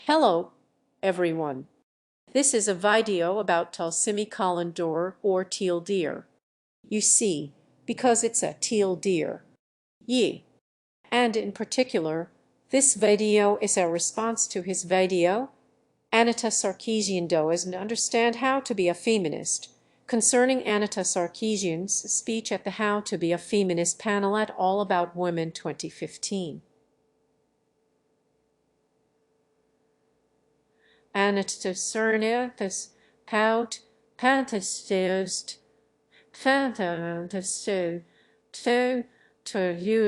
Hello, everyone. This is a video about tldr or teal deer. You see, because it's a teal deer. Ye. And in particular, this video is a response to his video, Anita Sarkeesian doesn't understand how to be a feminist, concerning Anita Sarkeesian's speech at the How to Be a Feminist panel at All About Women 2015. Anita Sarkeesian pout fantasist fantasist to you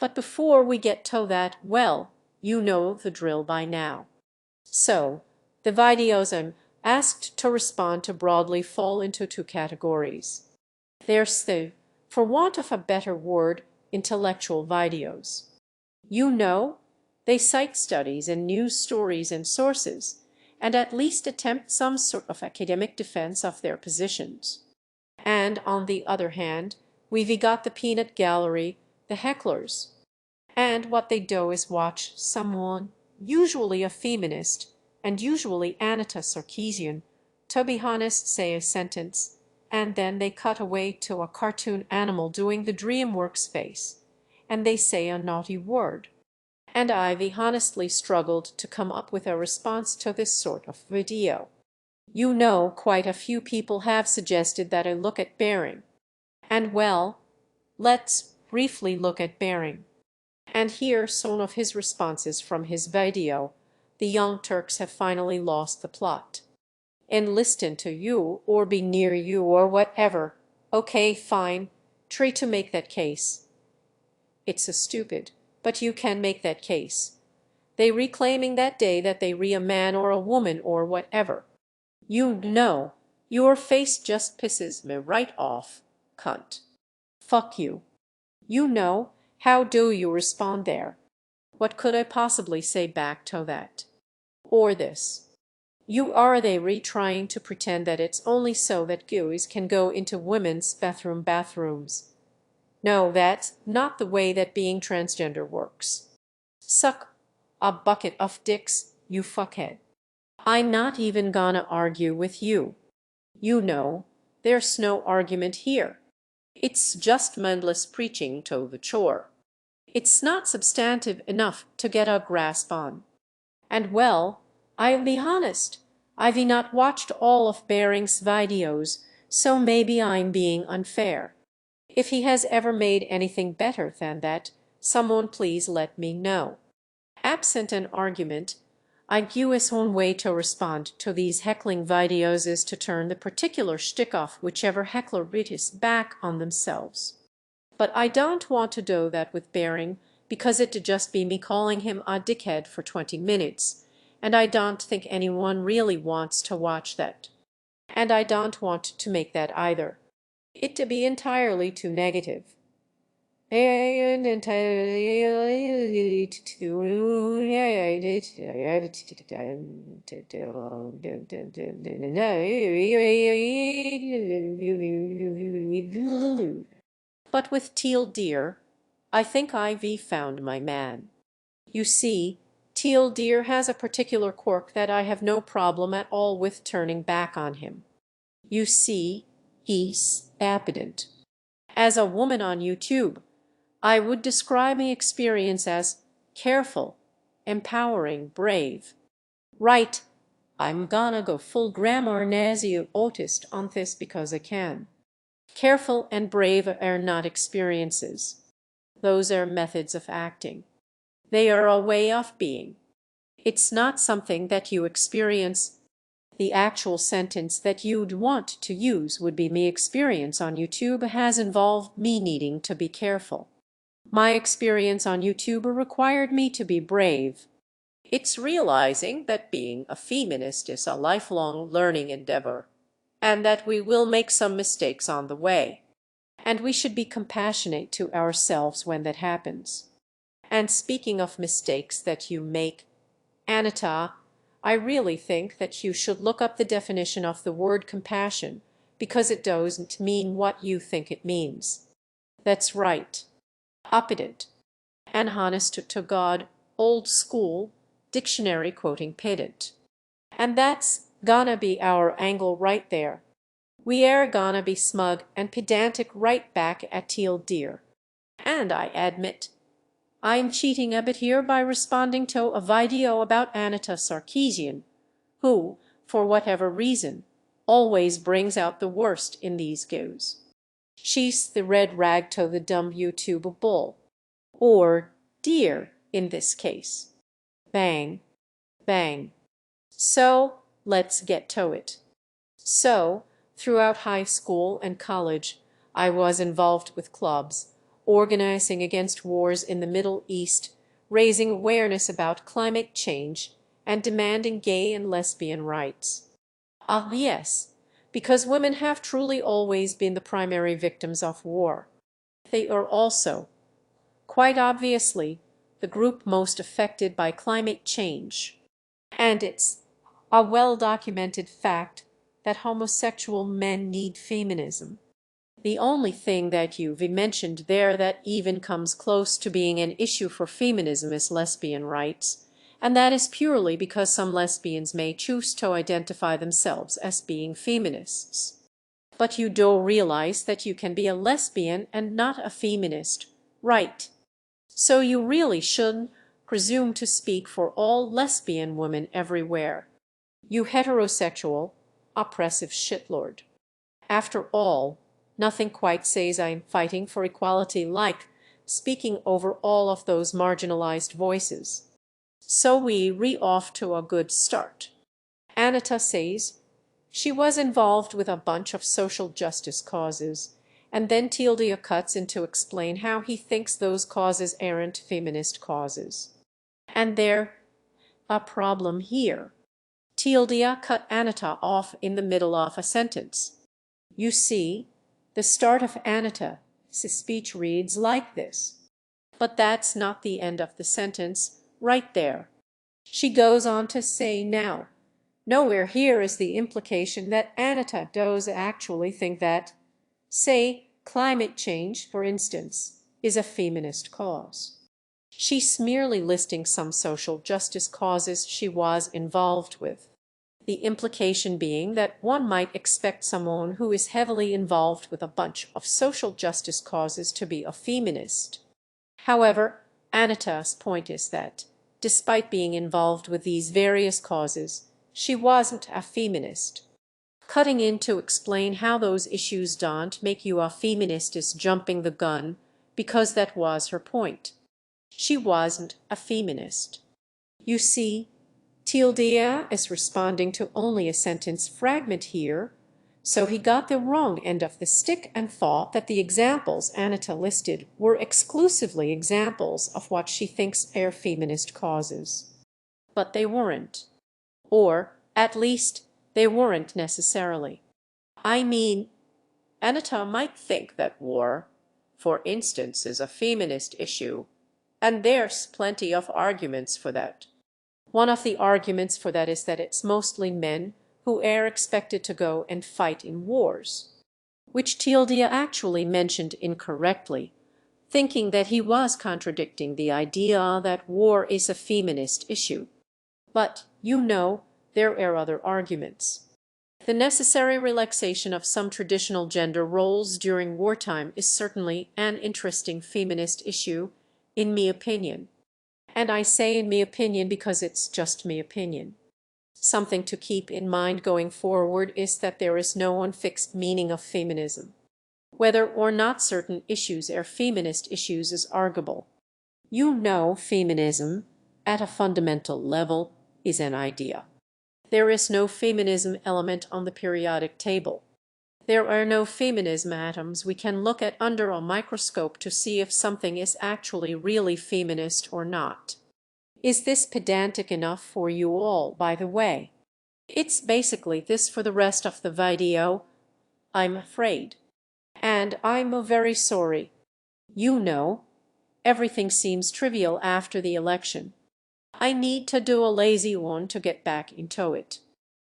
But before we get to that, well, you know the drill by now. So, the videos I'm asked to respond to broadly fall into two categories. There's the, for want of a better word, intellectual videos. You know, they cite studies and news stories and sources, and at least attempt some sort of academic defense of their positions. And on the other hand, we've got the peanut gallery, the hecklers. And what they do is watch someone, usually a feminist, and usually Anita Sarkeesian, to be honest, say a sentence, and then they cut away to a cartoon animal doing the DreamWorks face, and they say a naughty word. And I've honestly struggled to come up with a response to this sort of video. You know, quite a few people have suggested that I look at Bering. And well, let's briefly look at Bering. And here some of his responses from his video. The Young Turks have finally lost the plot. And listen to you or be near you or whatever. Okay, fine. Try to make that case. It's a stupid, but you can make that case. They reclaiming that day that they re a man or a woman or whatever. You know, your face just pisses me right off, cunt. Fuck you. You know, how do you respond there? What could I possibly say back to that? Or this. You are they retrying to pretend that it's only so that guys can go into women's bathrooms. No, that's not the way that being transgender works. Suck a bucket of dicks, you fuckhead. I'm not even gonna argue with you. You know, there's no argument here. It's just mindless preaching to the chore. It's not substantive enough to get a grasp on. And well, I'll be honest, I've not watched all of Bering's videos, so maybe I'm being unfair. If he has ever made anything better than that, someone please let me know. Absent an argument, IQ's own way to respond to these heckling videos is to turn the particular shtick off whichever heckler is back on themselves. But I don't want to do that with Bering because it'd just be me calling him a dickhead for 20 minutes, and I don't think anyone really wants to watch that. And I don't want to make that either. It'd be entirely too negative. But with teal deer, I think I've found my man. You see, teal deer has a particular quirk that I have no problem at all with turning back on him. You see, he's apidant. As a woman on YouTube, I would describe my experience as careful, empowering, brave. Right, I'm gonna go full grammar Nazi autist on this because I can. Careful and brave are not experiences. Those are methods of acting. They are a way of being. It's not something that you experience. The actual sentence that you'd want to use would be "My experience on YouTube has involved me needing to be careful. My experience on YouTube required me to be brave. It's realizing that being a feminist is a lifelong learning endeavor, and that we will make some mistakes on the way. And we should be compassionate to ourselves when that happens. And speaking of mistakes that you make, Anita, I really think that you should look up the definition of the word compassion, because it doesn't mean what you think it means. That's right. Opposite. And honest to God, old school, dictionary quoting pedant. And that's gonna be our angle right there. We are gonna be smug and pedantic right back at teal deer. And I admit, I'm cheating a bit here by responding to a video about Anita Sarkeesian, who, for whatever reason, always brings out the worst in these goes. She's the red rag to the dumb YouTube bull. Or deer, in this case. Bang, bang. So, let's get to it. So, throughout high school and college, I was involved with clubs, organizing against wars in the Middle East, raising awareness about climate change, and demanding gay and lesbian rights. Ah, yes, because women have truly always been the primary victims of war. They are also, quite obviously, the group most affected by climate change. And it's a well-documented fact that homosexual men need feminism. The only thing that you've mentioned there that even comes close to being an issue for feminism is lesbian rights, and that is purely because some lesbians may choose to identify themselves as being feminists. But you do realize that you can be a lesbian and not a feminist, right? So you really shouldn't presume to speak for all lesbian women everywhere. You heterosexual, oppressive shitlord. After all, nothing quite says I'm fighting for equality like speaking over all of those marginalized voices. So we re-off to a good start. Anita says she was involved with a bunch of social justice causes, and then tldr cuts in to explain how he thinks those causes aren't feminist causes. And there's a problem here. tldr cut Anita off in the middle of a sentence. You see, the start of Anita's speech reads like this. But that's not the end of the sentence, right there. She goes on to say now, nowhere here is the implication that Anita does actually think that, say, climate change, for instance, is a feminist cause. She's merely listing some social justice causes she was involved with. The implication being that one might expect someone who is heavily involved with a bunch of social justice causes to be a feminist. However, Anita's point is that, despite being involved with these various causes, she wasn't a feminist. Cutting in to explain how those issues don't make you a feminist is jumping the gun, because that was her point. She wasn't a feminist. You see, tldr is responding to only a sentence fragment here, so he got the wrong end of the stick and thought that the examples Anita listed were exclusively examples of what she thinks are feminist causes. But they weren't. Or, at least, they weren't necessarily. I mean, Anita might think that war, for instance, is a feminist issue, and there's plenty of arguments for that. One of the arguments for that is that it's mostly men who are expected to go and fight in wars, which tldr actually mentioned incorrectly, thinking that he was contradicting the idea that war is a feminist issue. But, there are other arguments. The necessary relaxation of some traditional gender roles during wartime is certainly an interesting feminist issue, in me opinion. And I say in me opinion because it's just me opinion. Something to keep in mind going forward is that there is no one fixed meaning of feminism. Whether or not certain issues are feminist issues is arguable. Feminism, at a fundamental level, is an idea. There is no feminism element on the periodic table. There are no feminism atoms we can look at under a microscope to see if something is actually really feminist or not. Is this pedantic enough for you all, by the way? It's basically this for the rest of the video, I'm afraid. And I'm very sorry. Everything seems trivial after the election. I need to do a lazy one to get back into it.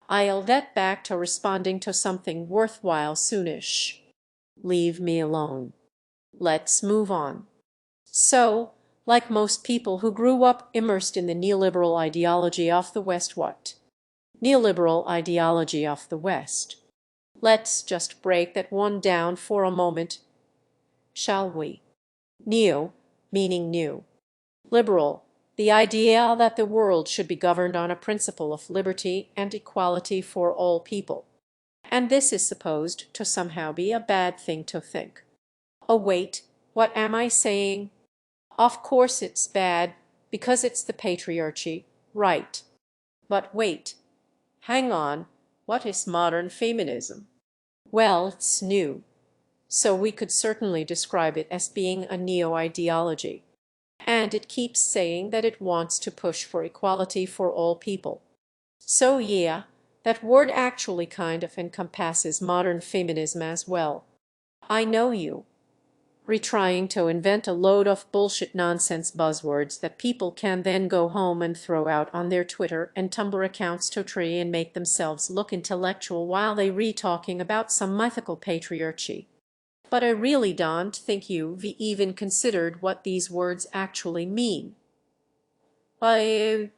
I'll get back to responding to something worthwhile soonish. Leave me alone. Let's move on. So, like most people who grew up immersed in the neoliberal ideology of the West, what? Neoliberal ideology of the West. Let's just break that one down for a moment, shall we? Neo, meaning new. Liberal, the idea that the world should be governed on a principle of liberty and equality for all people. And this is supposed to somehow be a bad thing to think. Oh wait, what am I saying? Of course it's bad, because it's the patriarchy, right. But wait, hang on, what is modern feminism? Well, it's new, so we could certainly describe it as being a neo-ideology. And it keeps saying that it wants to push for equality for all people. So yeah, that word actually kind of encompasses modern feminism as well. I know you. Retrying to invent a load of bullshit nonsense buzzwords that people can then go home and throw out on their Twitter and Tumblr accounts to try and make themselves look intellectual while they re-talking about some mythical patriarchy. But I really don't think you've even considered what these words actually mean. I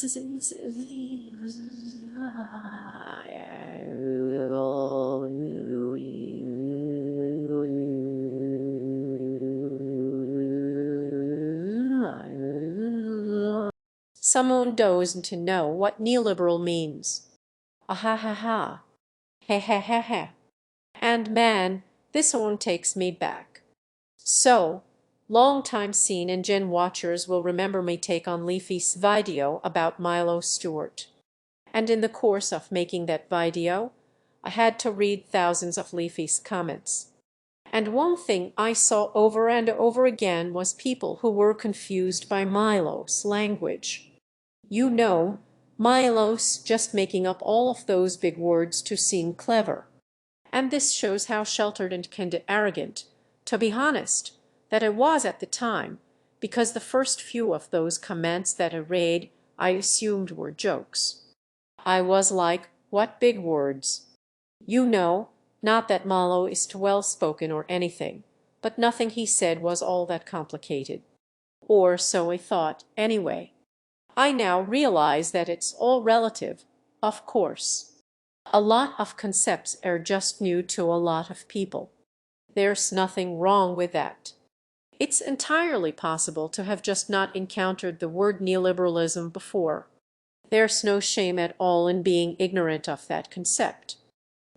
was a Someone doesn't know what neoliberal means. Ah ha ha. He he he he. And man, this one takes me back. So, long-time scene and Gen watchers will remember me take on Leafy's video about Milo Stewart. And in the course of making that video, I had to read thousands of Leafy's comments. And one thing I saw over and over again was people who were confused by Milo's language. You know, Milo's just making up all of those big words to seem clever. And this shows how sheltered and kinda arrogant, to be honest, that I was at the time, because the first few of those comments that I read I assumed were jokes. I was like, what big words? You know, not that Malo is too well-spoken or anything, but nothing he said was all that complicated. Or so I thought, anyway. I now realize that it's all relative, of course. A lot of concepts are just new to a lot of people. There's nothing wrong with that. It's entirely possible to have just not encountered the word neoliberalism before. There's no shame at all in being ignorant of that concept.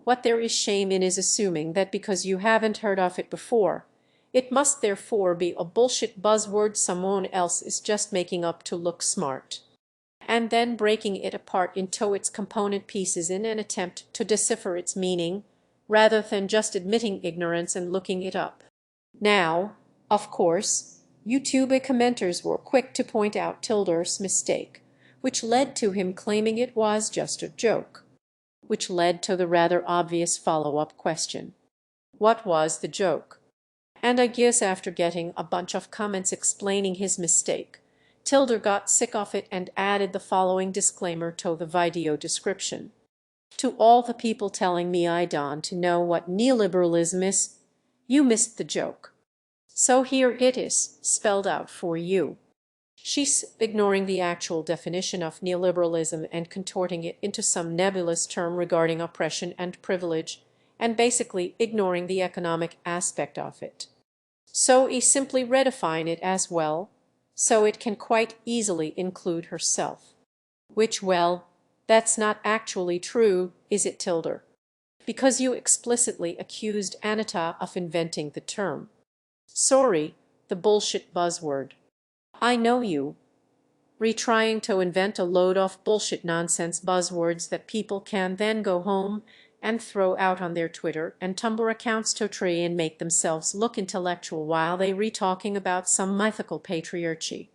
What there is shame in is assuming that because you haven't heard of it before, it must therefore be a bullshit buzzword someone else is just making up to look smart, and then breaking it apart into its component pieces in an attempt to decipher its meaning, rather than just admitting ignorance and looking it up. Now, of course, YouTube commenters were quick to point out tldr's mistake, which led to him claiming it was just a joke, which led to the rather obvious follow-up question. What was the joke? And I guess after getting a bunch of comments explaining his mistake, tldr got sick of it and added the following disclaimer to the video description. To all the people telling me I don't know what neoliberalism is, you missed the joke. So here it is, spelled out for you. She's ignoring the actual definition of neoliberalism and contorting it into some nebulous term regarding oppression and privilege, and basically ignoring the economic aspect of it. So he simply redefine it as well, so it can quite easily include herself. Which, well, that's not actually true, is it, tldr? Because you explicitly accused Anita of inventing the term. Sorry, the bullshit buzzword. I know you. Retrying to invent a load of bullshit nonsense buzzwords that people can then go home and throw out on their Twitter and Tumblr accounts to try and make themselves look intellectual while they re-talking about some mythical patriarchy.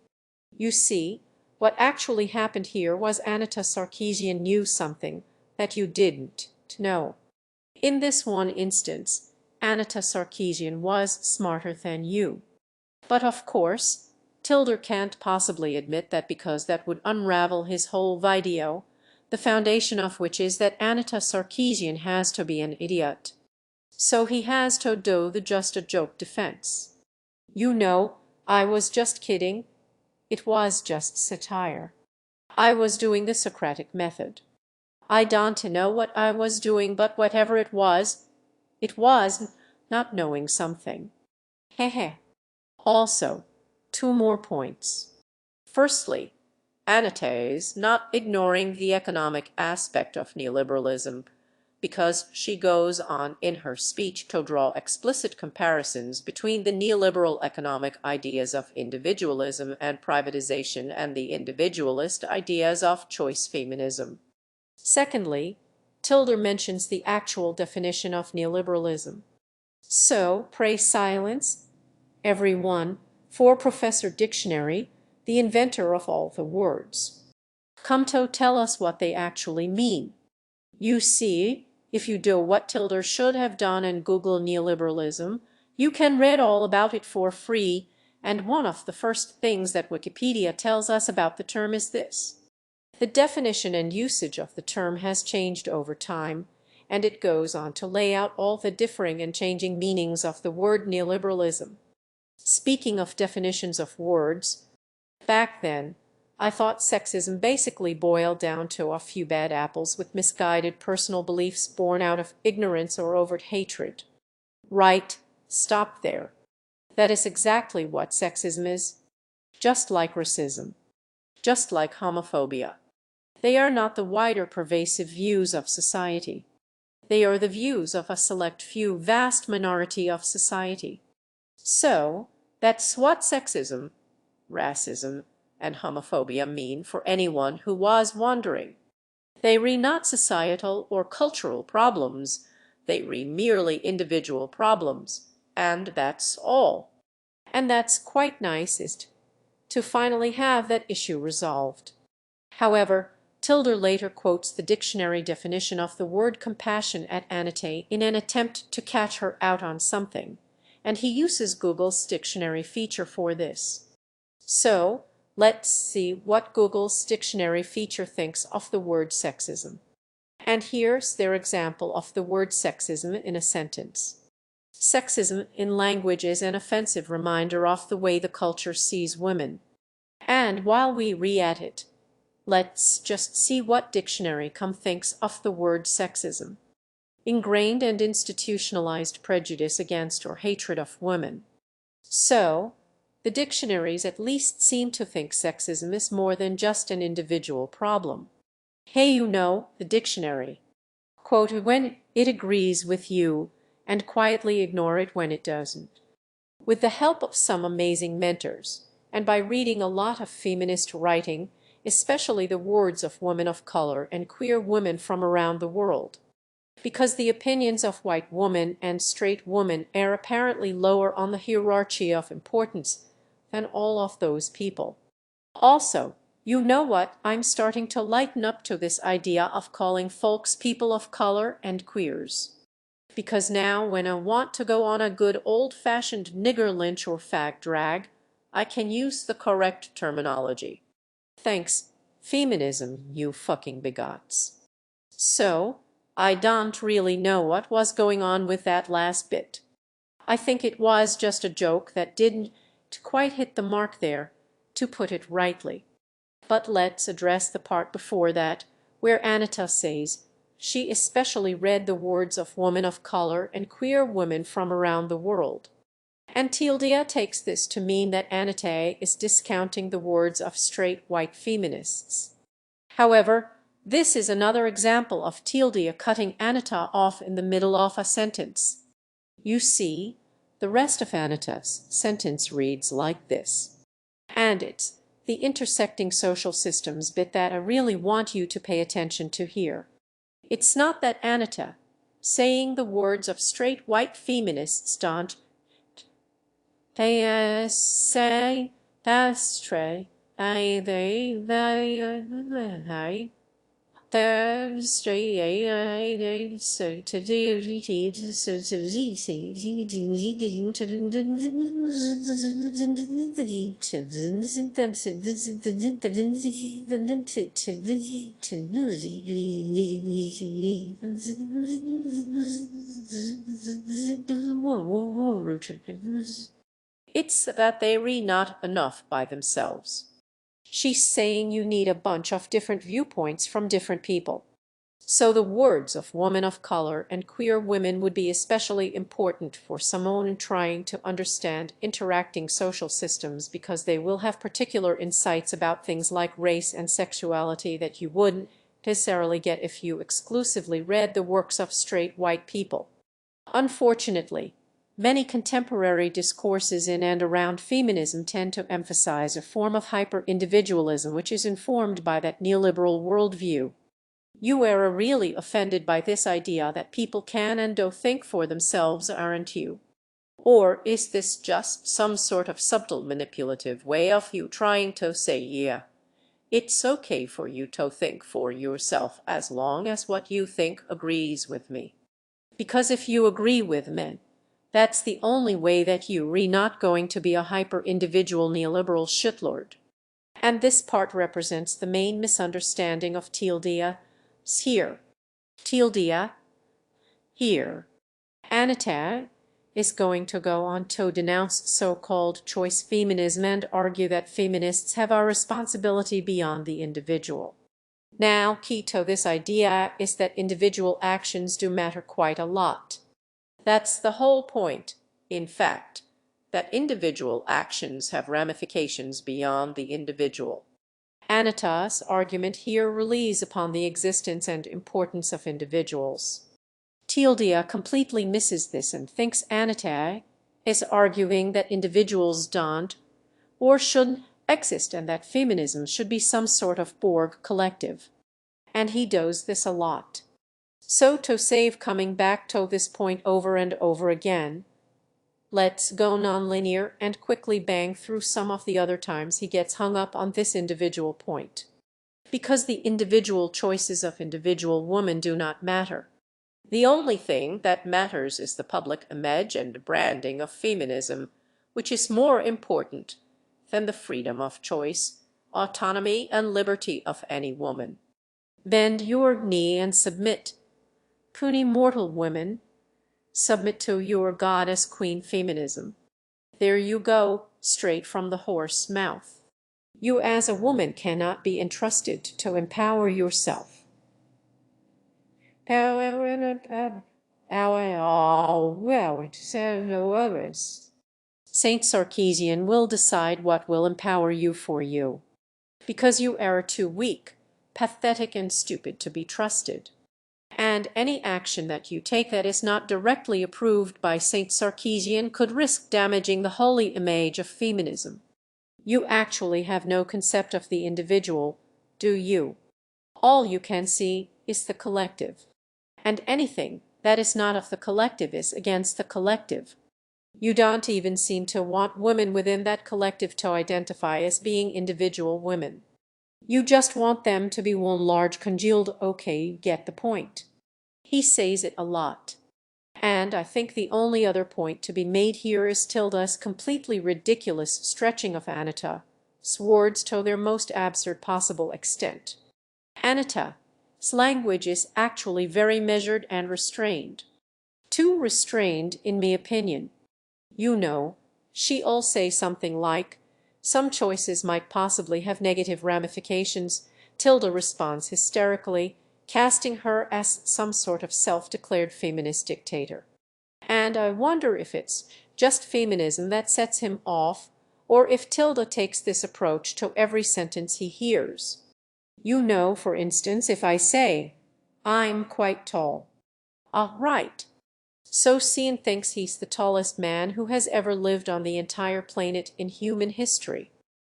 You see, what actually happened here was Anita Sarkeesian knew something that you didn't know. In this one instance, Anita Sarkeesian was smarter than you. But of course, tldr can't possibly admit that because that would unravel his whole video, the foundation of which is that Anita Sarkeesian has to be an idiot. So he has to do the just a joke defense. You know, I was just kidding. It was just satire. I was doing the Socratic method. I don't know what I was doing, but whatever it was not knowing something. Hehe. Also, two more points. Firstly, Anita is not ignoring the economic aspect of neoliberalism, because she goes on in her speech to draw explicit comparisons between the neoliberal economic ideas of individualism and privatization and the individualist ideas of choice feminism. Secondly, tldr mentions the actual definition of neoliberalism. So, pray silence, everyone, for Professor Dictionary, the inventor of all the words. Come to tell us what they actually mean. You see, if you do what tldr should have done and Google neoliberalism, you can read all about it for free, and one of the first things that Wikipedia tells us about the term is this. The definition and usage of the term has changed over time, and it goes on to lay out all the differing and changing meanings of the word neoliberalism. Speaking of definitions of words, back then, I thought sexism basically boiled down to a few bad apples with misguided personal beliefs born out of ignorance or overt hatred. Right, stop there. That is exactly what sexism is. Just like racism. Just like homophobia. They are not the wider pervasive views of society. They are the views of a select few vast minority of society. So, that's what sexism, racism, and homophobia mean for anyone who was wondering. They re not societal or cultural problems, they re merely individual problems, and that's all. And that's quite nice, is to finally have that issue resolved. However, Tilder later quotes the dictionary definition of the word compassion at Anita in an attempt to catch her out on something, and he uses Google's dictionary feature for this. So, let's see what Google's dictionary feature thinks of the word sexism. And here's their example of the word sexism in a sentence. Sexism in language is an offensive reminder of the way the culture sees women. And while we re-at it, let's just see what dictionary.com thinks of the word sexism. Ingrained and institutionalized prejudice against or hatred of women. So, the dictionaries at least seem to think sexism is more than just an individual problem. Hey, the dictionary. Quote, when it agrees with you and quietly ignore it when it doesn't. With the help of some amazing mentors, and by reading a lot of feminist writing, especially the words of women of color and queer women from around the world. Because the opinions of white women and straight women are apparently lower on the hierarchy of importance than all of those people. Also, you know what, I'm starting to lighten up to this idea of calling folks people of color and queers. Because now when I want to go on a good old-fashioned nigger lynch or fag drag, I can use the correct terminology. Thanks, feminism, you fucking bigots. So, I don't really know what was going on with that last bit. I think it was just a joke that didn't quite hit the mark there, to put it rightly. But let's address the part before that, where Anita says she especially read the words of women of color and queer women from around the world. And tldr takes this to mean that Anita is discounting the words of straight white feminists. However, this is another example of tldr cutting Anita off in the middle of a sentence. You see, the rest of Anita's sentence reads like this. And it's the intersecting social systems bit that I really want you to pay attention to here. It's not that Anita, saying the words of straight white feminists don't they say that's straight they It's that they read not enough by themselves. She's saying you need a bunch of different viewpoints from different people. So the words of women of color and queer women would be especially important for someone trying to understand interacting social systems because they will have particular insights about things like race and sexuality that you wouldn't necessarily get if you exclusively read the works of straight white people. Unfortunately, many contemporary discourses in and around feminism tend to emphasize a form of hyper-individualism which is informed by that neoliberal worldview. You are really offended by this idea that people can and do think for themselves, aren't you? Or is this just some sort of subtle manipulative way of you trying to say, yeah, it's okay for you to think for yourself as long as what you think agrees with me? Because if you agree with me, that's the only way that you're not going to be a hyper-individual neoliberal shitlord. And this part represents the main misunderstanding of tldr here. tldr here. Anita is going to go on to denounce so-called choice feminism and argue that feminists have a responsibility beyond the individual. Now, key to this idea is that individual actions do matter quite a lot. That's the whole point, in fact, that individual actions have ramifications beyond the individual. Anita's argument here relies upon the existence and importance of individuals. tldr completely misses this and thinks Anita is arguing that individuals don't or shouldn't exist and that feminism should be some sort of Borg collective. And he does this a lot. So to save coming back to this point over and over again, let's go nonlinear and quickly bang through some of the other times he gets hung up on this individual point. Because the individual choices of individual women do not matter. The only thing that matters is the public image and branding of feminism, which is more important than the freedom of choice, autonomy, and liberty of any woman. Bend your knee and submit. Puny mortal women, submit to your goddess queen feminism. There you go, straight from the horse's mouth. You as a woman cannot be entrusted to empower yourself. Saint Sarkeesian will decide what will empower you for you, because you are too weak, pathetic, and stupid to be trusted. And any action that you take that is not directly approved by Saint Sarkeesian could risk damaging the holy image of feminism. You actually have no concept of the individual, do you? All you can see is the collective. And anything that is not of the collective is against the collective. You don't even seem to want women within that collective to identify as being individual women. You just want them to be one large congealed okay, you get the point. He says it a lot. And I think the only other point to be made here is Tilda's completely ridiculous stretching of Anita's words to their most absurd possible extent. Anita's language is actually very measured and restrained. Too restrained, in my opinion. You know, she'll say something like, "Some choices might possibly have negative ramifications." Tilda responds hysterically, casting her as some sort of self-declared feminist dictator. And I wonder if it's just feminism that sets him off, or if Tilda takes this approach to every sentence he hears. You know, for instance, if I say, "I'm quite tall." Ah, right. So Sean thinks he's the tallest man who has ever lived on the entire planet in human history.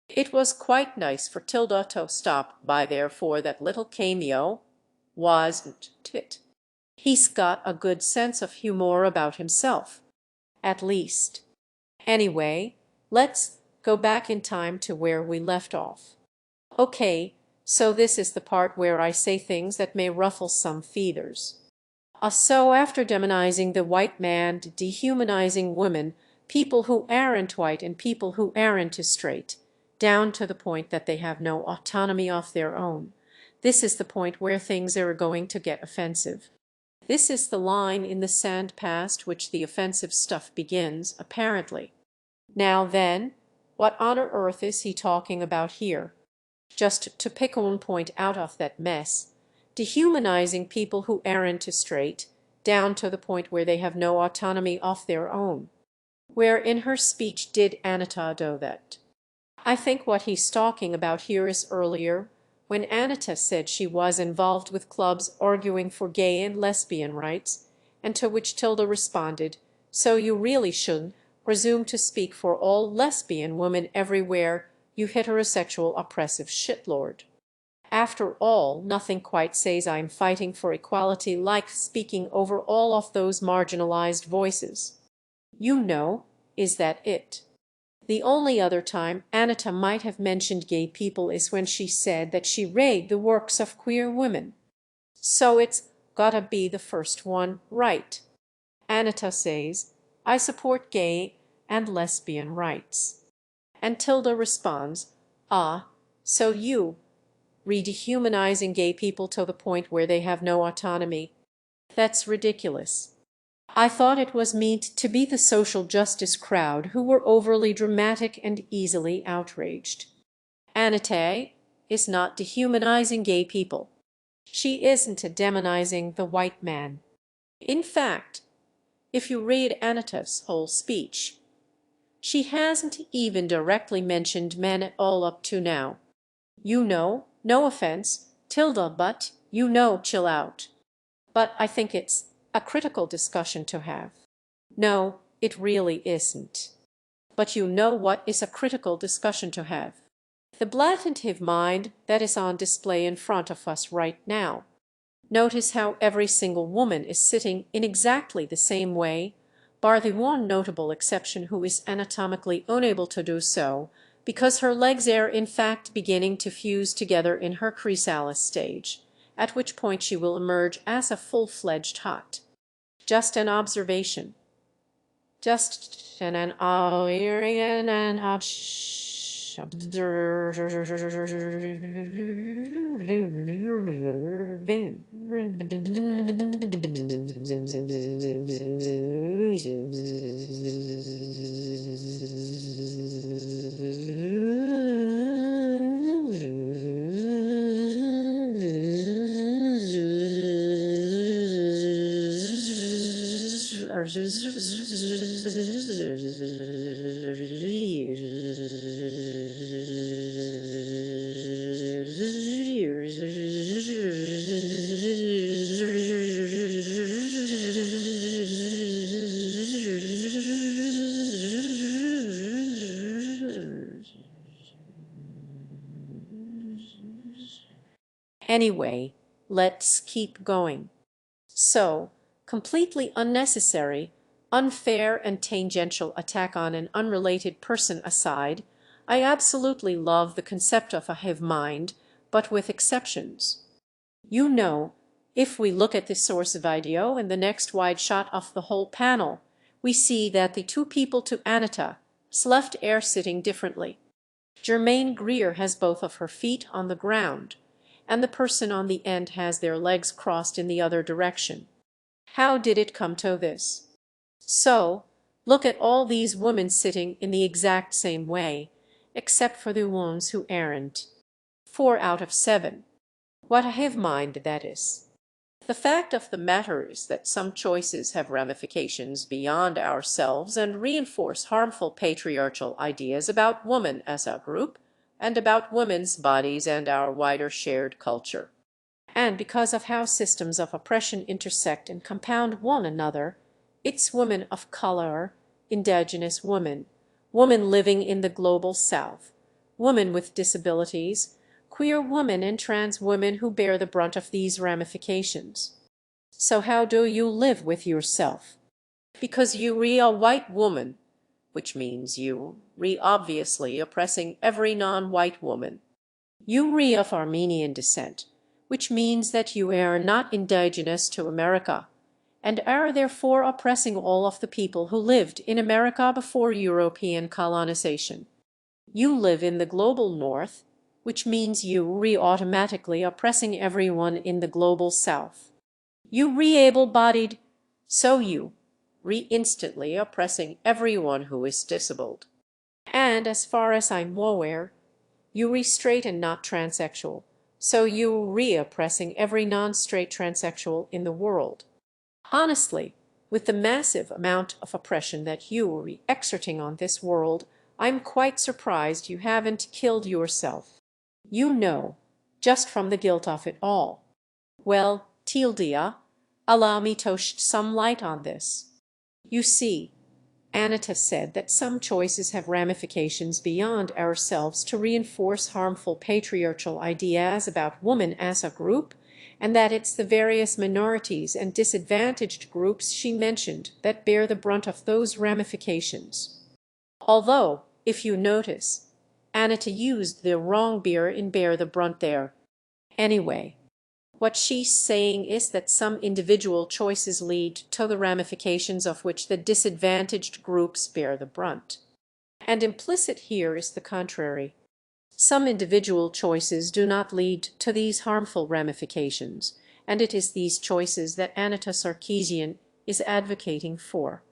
It was quite nice for Tilda to stop by there for that little cameo, wasn't it? He's got a good sense of humor about himself, at least. Anyway, let's go back in time to where we left off. Okay, so this is the part where I say things that may ruffle some feathers. So after demonizing the white man, dehumanizing women, people who aren't white and people who aren't straight, down to the point that they have no autonomy of their own, this is the point where things are going to get offensive. This is the line in the sand past which the offensive stuff begins, apparently. Now then, what on earth is he talking about here? Just to pick one point out of that mess. Dehumanizing people who aren't straight, down to the point where they have no autonomy of their own. Where in her speech did Anita do that? I think what he's talking about here is earlier, when Anita said she was involved with clubs arguing for gay and lesbian rights, and to which Tilda responded, "So you really shouldn't presume to speak for all lesbian women everywhere, you heterosexual oppressive shitlord. After all, nothing quite says I'm fighting for equality like speaking over all of those marginalized voices." You know, is that it? The only other time Anita might have mentioned gay people is when she said that she read the works of queer women. So it's gotta be the first one, right? Anita says, "I support gay and lesbian rights." And Tilda responds, "Ah, so you redehumanizing gay people to the point where they have no autonomy. That's ridiculous." I thought it was meant to be the social justice crowd who were overly dramatic and easily outraged. Anita is not dehumanizing gay people. She isn't demonizing the white man. In fact, if you read Anita's whole speech, she hasn't even directly mentioned men at all up to now. You know, no offense, Tilda, but you know, chill out. But I think it's a critical discussion to have. No, it really isn't. But you know what is a critical discussion to have? The blatant hive mind that is on display in front of us right now. Notice how every single woman is sitting in exactly the same way, bar the one notable exception who is anatomically unable to do so, because her legs are in fact beginning to fuse together in her chrysalis stage, at which point she will emerge as a full-fledged hut. Just an observation. Just an Anyway, let's keep going. So, completely unnecessary, unfair and tangential attack on an unrelated person aside, I absolutely love the concept of a hive mind, but with exceptions. You know, if we look at the source of video in the next wide shot of the whole panel, we see that the two people to Anita's left are sitting differently. Germaine Greer has both of her feet on the ground, and the person on the end has their legs crossed in the other direction. How did it come to this? So, look at all these women sitting in the exact same way, except for the ones who aren't. 4 out of 7. What a hive mind that is. The fact of the matter is that some choices have ramifications beyond ourselves and reinforce harmful patriarchal ideas about woman as a group and about women's bodies and our wider shared culture. And because of how systems of oppression intersect and compound one another, it's women of color, indigenous women, women living in the global South, women with disabilities, queer women and trans women who bear the brunt of these ramifications. So how do you live with yourself? Because you re a white woman, which means you re obviously oppressing every non-white woman. You re of Armenian descent, which means that you are not indigenous to America, and are therefore oppressing all of the people who lived in America before European colonization. You live in the global North, which means you re-automatically oppressing everyone in the global South. You re-able-bodied, so you re-instantly oppressing everyone who is disabled. And as far as I'm aware, you re-straight and not transsexual, so you re-oppressing every non-straight transsexual in the world. Honestly, with the massive amount of oppression that you are re-exerting on this world, I'm quite surprised you haven't killed yourself. You know, just from the guilt of it all. Well, tldr, allow me to shed some light on this. You see, Anita said that some choices have ramifications beyond ourselves to reinforce harmful patriarchal ideas about women as a group, and that it's the various minorities and disadvantaged groups she mentioned that bear the brunt of those ramifications. Although, if you notice, Anita used the wrong beer in bear the brunt there. Anyway, what she's saying is that some individual choices lead to the ramifications of which the disadvantaged groups bear the brunt. And implicit here is the contrary. Some individual choices do not lead to these harmful ramifications, and it is these choices that Anita Sarkeesian is advocating for.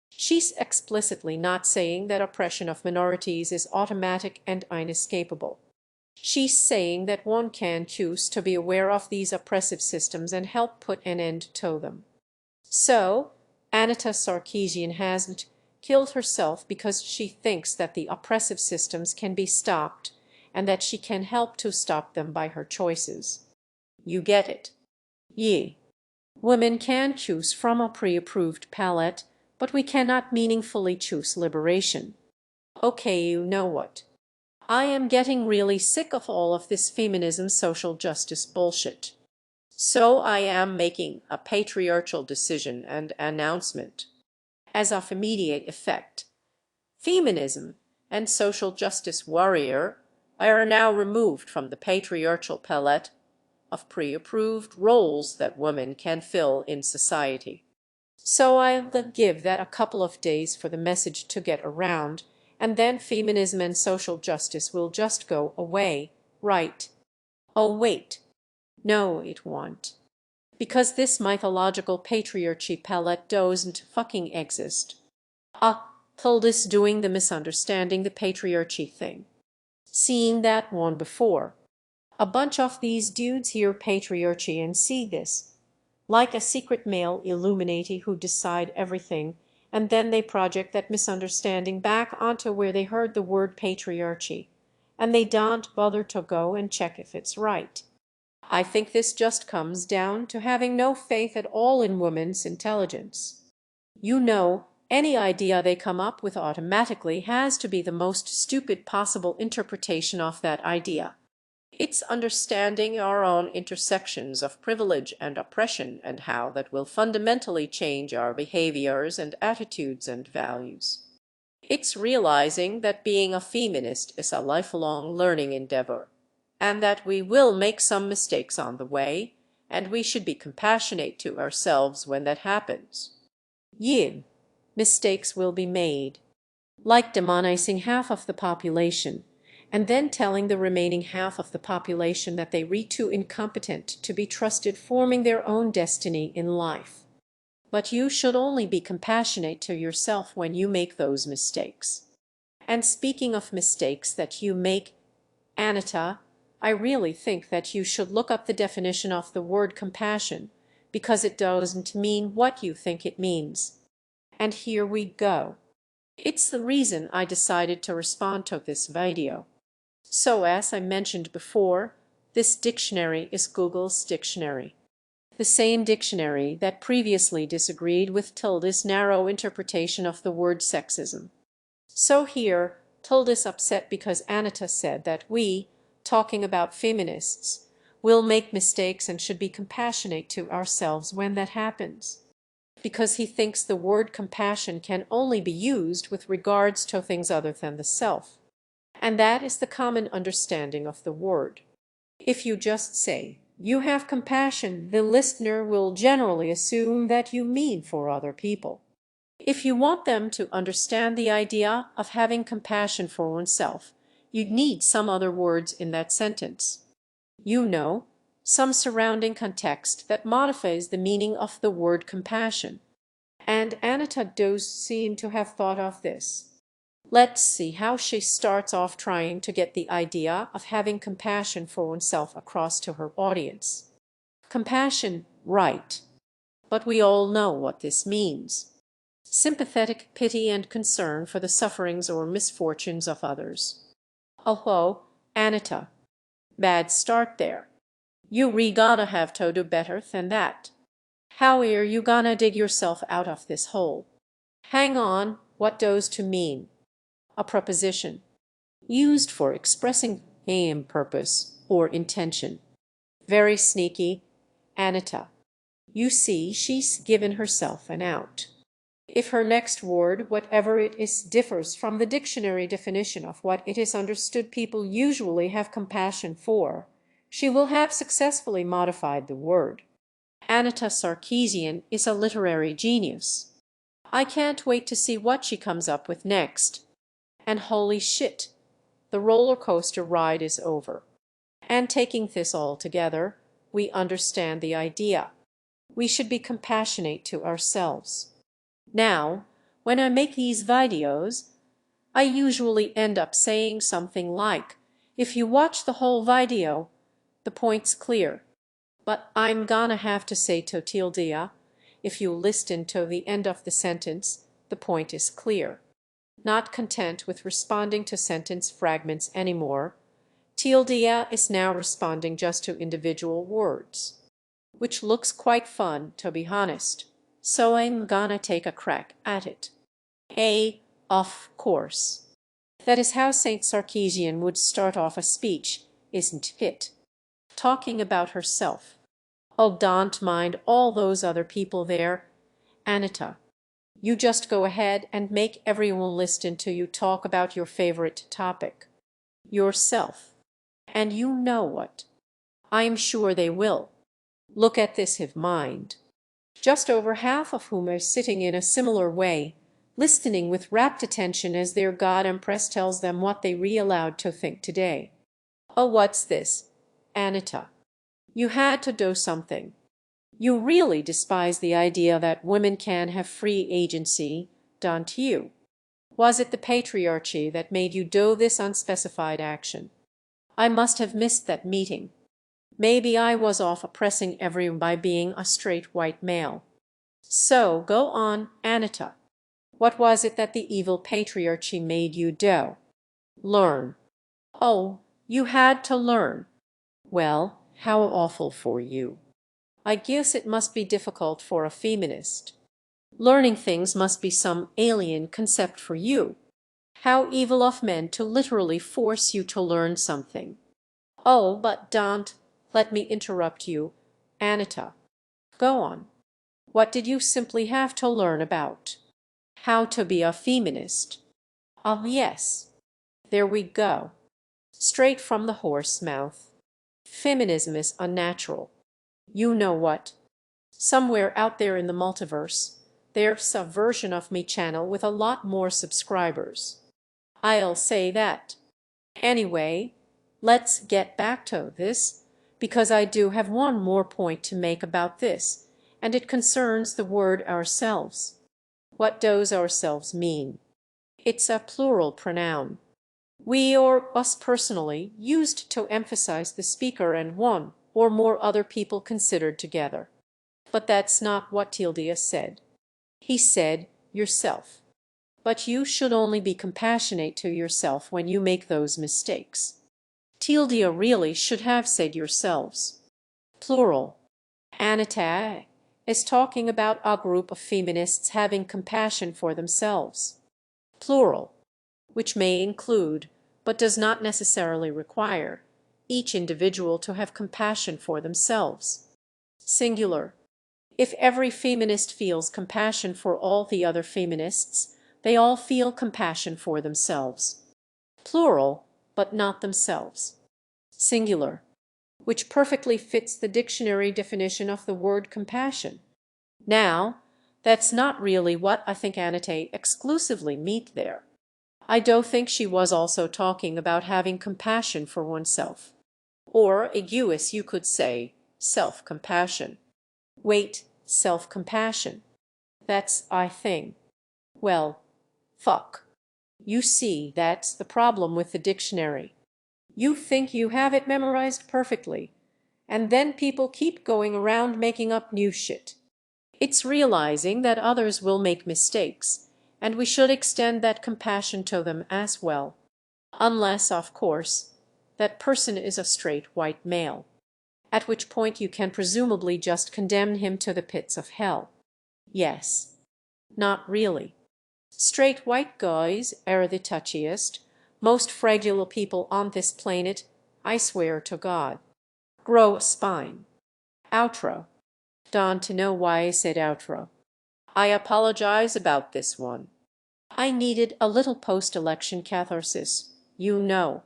She's explicitly not saying that oppression of minorities is automatic and inescapable. She's saying that one can choose to be aware of these oppressive systems and help put an end to them. So, Anita Sarkeesian hasn't killed herself because she thinks that the oppressive systems can be stopped and that she can help to stop them by her choices. You get it. Ye. Women can choose from a pre-approved palette, but we cannot meaningfully choose liberation. Okay, you know what? I am getting really sick of all of this feminism social justice bullshit. So I am making a patriarchal decision and announcement. As of immediate effect, feminism and social justice warrior are now removed from the patriarchal palette of pre-approved roles that women can fill in society. So I'll give that a couple of days for the message to get around, and then feminism and social justice will just go away, right? Oh, wait. No, it won't. Because this mythological patriarchy palette doesn't fucking exist. Tildis doing the misunderstanding the patriarchy thing. Seeing that one before. A bunch of these dudes hear patriarchy and see this. Like a secret male Illuminati who decide everything, and then they project that misunderstanding back onto where they heard the word patriarchy, and they don't bother to go and check if it's right. I think this just comes down to having no faith at all in women's intelligence. You know, any idea they come up with automatically has to be the most stupid possible interpretation of that idea. It's understanding our own intersections of privilege and oppression and how that will fundamentally change our behaviors and attitudes and values. It's realizing that being a feminist is a lifelong learning endeavor, and that we will make some mistakes on the way, and we should be compassionate to ourselves when that happens. Yeah, mistakes will be made. Like demonizing half of the population, and then telling the remaining half of the population that they are too incompetent to be trusted forming their own destiny in life. But you should only be compassionate to yourself when you make those mistakes. And speaking of mistakes that you make, Anita, I really think that you should look up the definition of the word compassion, because it doesn't mean what you think it means. And here we go. It's the reason I decided to respond to this video. So as I mentioned before, this dictionary is Google's dictionary. The same dictionary that previously disagreed with Tilda's narrow interpretation of the word sexism. So here, Tilda's upset because Anita said that we, talking about feminists, will make mistakes and should be compassionate to ourselves when that happens. Because he thinks the word compassion can only be used with regards to things other than the self. And that is the common understanding of the word. If you just say, you have compassion, the listener will generally assume that you mean for other people. If you want them to understand the idea of having compassion for oneself, you need some other words in that sentence. You know, some surrounding context that modifies the meaning of the word compassion. And Anita does seem to have thought of this. Let's see how she starts off trying to get the idea of having compassion for oneself across to her audience. Compassion, right. But we all know what this means. Sympathetic pity and concern for the sufferings or misfortunes of others. Oh, Anita. Bad start there. You gotta have to do better than that. How are you gonna dig yourself out of this hole? Hang on, what does to mean? A preposition. Used for expressing aim, purpose, or intention. Very sneaky, Anita. You see, she's given herself an out. If her next word, whatever it is, differs from the dictionary definition of what it is understood people usually have compassion for, she will have successfully modified the word. Anita Sarkeesian is a literary genius. I can't wait to see what she comes up with next. And holy shit, the roller coaster ride is over. And taking this all together, we understand the idea. We should be compassionate to ourselves. Now, when I make these videos, I usually end up saying something like, if you watch the whole video, the point's clear. But I'm gonna have to say to tldr, if you listen to the end of the sentence, the point is clear. Not content with responding to sentence fragments anymore, tldr is now responding just to individual words, which looks quite fun, to be honest. So I'm gonna take a crack at it. Of course. That is how Saint Sarkeesian would start off a speech, isn't it? Talking about herself. Oh, don't mind all those other people there, Anita. You just go ahead and make everyone listen to you talk about your favorite topic, yourself. And you know what? I am sure they will. Look at this hive mind. Just over half of whom are sitting in a similar way, listening with rapt attention as their God Empress tells them what they allowed to think today. Oh, what's this, Anita? You had to do something. You really despise the idea that women can have free agency, don't you? Was it the patriarchy that made you do this unspecified action? I must have missed that meeting. Maybe I was off oppressing everyone by being a straight white male. So go on, Anita. What was it that the evil patriarchy made you do? Learn. Oh, you had to learn. Well, how awful for you. I guess it must be difficult for a feminist. Learning things must be some alien concept for you. How evil of men to literally force you to learn something. Oh, but don't let me interrupt you, Anita. Go on. What did you simply have to learn about? How to be a feminist. Yes. There we go. Straight from the horse mouth. Feminism is unnatural. You know what? Somewhere out there in the multiverse, there's a version of me channel with a lot more subscribers. I'll say that. Anyway, let's get back to this, because I do have one more point to make about this, and it concerns the word ourselves. What does ourselves mean? It's a plural pronoun. We or us personally used to emphasize the speaker and one or more other people considered together. But that's not what tldr said. He said yourself. But you should only be compassionate to yourself when you make those mistakes. tldr really should have said yourselves. Plural. Anita is talking about a group of feminists having compassion for themselves. Plural, which may include, but does not necessarily require, each individual to have compassion for themselves. Singular. If every feminist feels compassion for all the other feminists, they all feel compassion for themselves. Plural, but not themselves. Singular, which perfectly fits the dictionary definition of the word compassion. Now, that's not really what I think Anita exclusively meant there. I do think she was also talking about having compassion for oneself. Or, aguous, you could say, self-compassion. Wait, self-compassion. That's I thing. Well, fuck. You see, that's the problem with the dictionary. You think you have it memorized perfectly, and then people keep going around making up new shit. It's realizing that others will make mistakes, and we should extend that compassion to them as well. Unless, of course, that person is a straight white male, at which point you can presumably just condemn him to the pits of hell. Yes. Not really. Straight white guys are the touchiest, most fragile people on this planet, I swear to God. Grow a spine. Outro. Don't know why I said outro. I apologize about this one. I needed a little post-election catharsis, you know.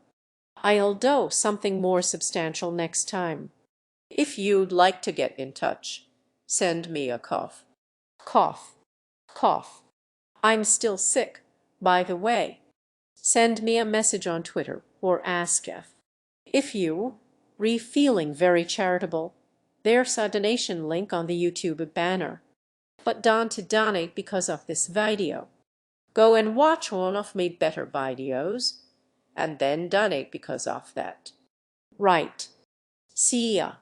I'll do something more substantial next time. If you'd like to get in touch, send me a cough. Cough. Cough. I'm still sick, by the way. Send me a message on Twitter or Ask if you feeling very charitable. There's a donation link on the YouTube banner. But don't donate because of this video. Go and watch one of my better videos, and then donate because of that. Right. See ya.